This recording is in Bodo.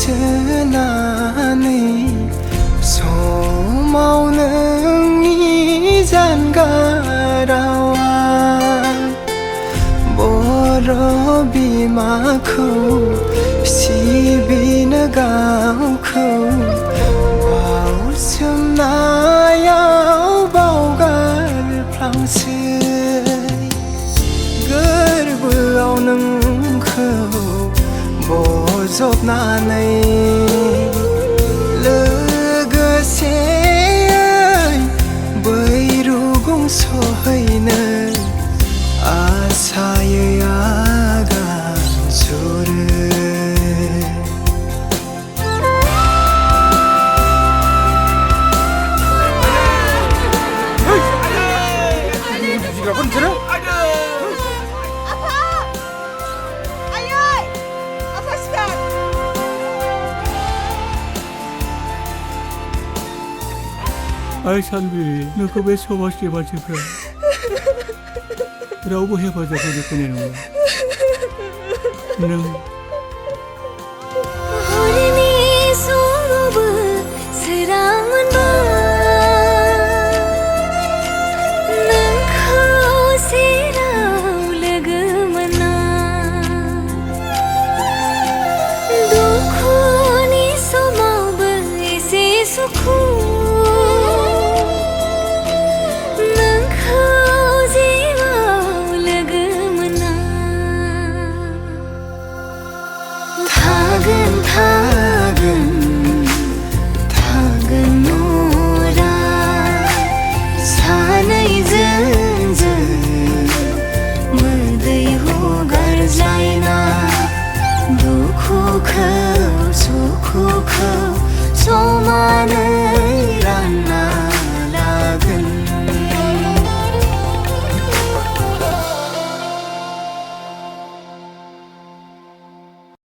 सोनानै समाव नोंनि जानगारावा बर' बिमाखौ सिबिनो गावखौ बावसोमनायाव बावगारफ्लांसै गोरबोआव नोंखौ बजबनानै लोगोसे बै रुगुं सहैनो आसायै आगान सुरो आइ सानबि नोंखौ बे समाजनि मानसिफ्रा रावबो हेफाजाब होनो फैनाय नङा नों हरनि समावबो सोरां मोनबाय नोंखौ सेराव लोगो मोनना दुखुनि समावबो एसे सुखु